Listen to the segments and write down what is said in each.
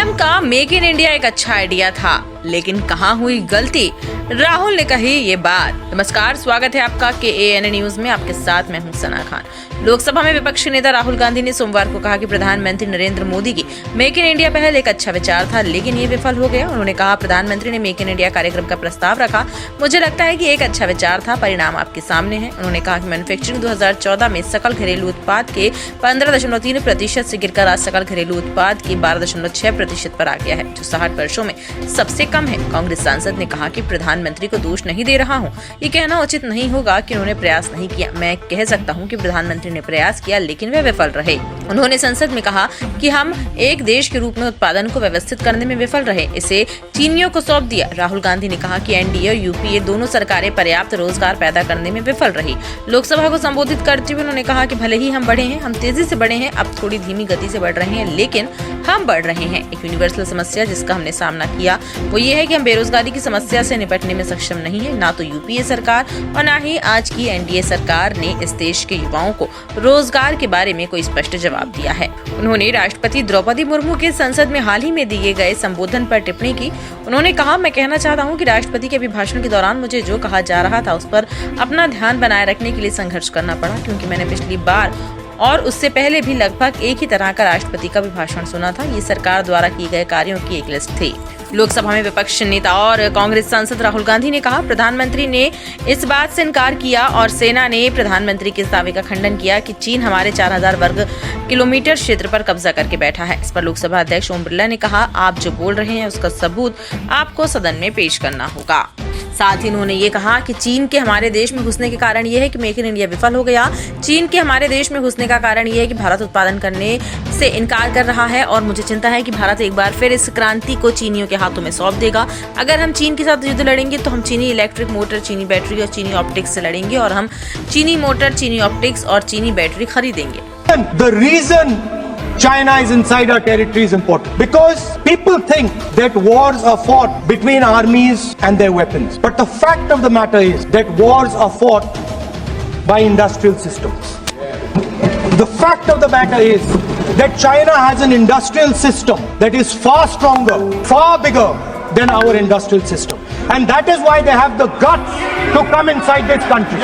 PM का make in India एक अच्छा आइडिया था, लेकिन कहां हुई गलती, राहुल ने कही ये बात। नमस्कार, स्वागत है आपका KAN न्यूज में। आपके साथ मैं हूं सना खान। लोकसभा में विपक्षी नेता राहुल गांधी ने सोमवार को कहा कि प्रधानमंत्री नरेंद्र मोदी की मेक इन इंडिया पहल एक अच्छा विचार था, लेकिन ये विफल हो गया। उन्होंने कहा, प्रधानमंत्री ने मेक इन इंडिया कार्यक्रम का प्रस्ताव रखा, मुझे लगता है कि एक अच्छा विचार था, परिणाम आपके सामने है। उन्होंने कहा कि मैन्युफैक्चरिंग 2014 में सकल घरेलू उत्पाद के 15.3% से गिरकर आज सकल घरेलू उत्पाद की 12.6% पर आ गया है, जो 60 वर्षों में सबसे कम है। कांग्रेस सांसद ने कहा कि प्रधानमंत्री को दोष नहीं दे रहा हूं, ये कहना उचित नहीं होगा कि उन्होंने प्रयास नहीं किया। मैं कह सकता हूं कि प्रधानमंत्री ने प्रयास किया, लेकिन वे विफल रहे। उन्होंने संसद में कहा कि हम एक देश के रूप में उत्पादन को व्यवस्थित करने में विफल रहे, इसे चीनियों को सौंप दिया। राहुल गांधी ने कहा कि NDA और UPA दोनों सरकारें पर्याप्त रोजगार पैदा करने में विफल रही। लोकसभा को संबोधित करते हुए उन्होंने कहा कि भले ही हम बढ़े हैं, हम तेजी से बढ़े हैं, अब थोड़ी धीमी गति से बढ़ रहे हैं, लेकिन हम बढ़ रहे हैं। एक यूनिवर्सल समस्या जिसका हमने सामना किया वो ये है कि हम बेरोजगारी की समस्या से निपटने में सक्षम नहीं है। ना तो UPA सरकार और ना ही आज की NDA सरकार ने इस देश के युवाओं को रोजगार के बारे में कोई स्पष्ट जवाब दिया है। उन्होंने राष्ट्रपति द्रौपदी मुर्मू के संसद में हाल ही में दिए गए संबोधन पर टिप्पणी की। उन्होंने कहा, मैं कहना चाहता हूं कि राष्ट्रपति के अभिभाषण के दौरान मुझे जो कहा जा रहा था उस पर अपना ध्यान बनाए रखने के लिए संघर्ष करना पड़ा, क्योंकि मैंने पिछली बार और उससे पहले भी लगभग एक ही तरह का राष्ट्रपति का अभिभाषण सुना था। ये सरकार द्वारा किए गए कार्यों की एक लिस्ट थी। लोकसभा में विपक्ष नेता और कांग्रेस सांसद राहुल गांधी ने कहा, प्रधानमंत्री ने इस बात से इनकार किया और सेना ने प्रधानमंत्री के इस दावे का खंडन किया कि चीन हमारे 4000 वर्ग किलोमीटर क्षेत्र पर कब्जा करके बैठा है। इस पर लोकसभा अध्यक्ष ओम बिरला ने कहा, आप जो बोल रहे हैं उसका सबूत आपको सदन में पेश करना होगा। साथ ही उन्होंने ये कहा कि चीन के हमारे देश में घुसने के कारण ये है कि मेक इन इंडिया विफल हो गया। चीन के हमारे देश में घुसने का कारण ये है कि भारत उत्पादन करने से इनकार कर रहा है और मुझे चिंता है कि भारत एक बार फिर इस क्रांति को चीनियों के हाथों में सौंप देगा। अगर हम चीन के साथ युद्ध लड़ेंगे तो हम चीनी इलेक्ट्रिक मोटर, चीनी बैटरी और चीनी ऑप्टिक्स से लड़ेंगे, और हम चीनी मोटर, चीनी ऑप्टिक्स और चीनी बैटरी खरीदेंगे। The reason China is inside our territory is important because people think that wars are fought between armies and their weapons. But the fact of the matter is that wars are fought by industrial systems. The fact of the matter is that China has an industrial system that is far stronger, far bigger than our industrial system. And that is why they have the guts to come inside this country.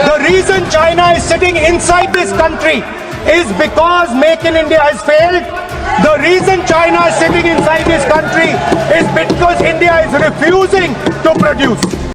The reason China is sitting inside this country is because Make in India has failed. The reason China is sitting inside this country is because India is refusing to produce.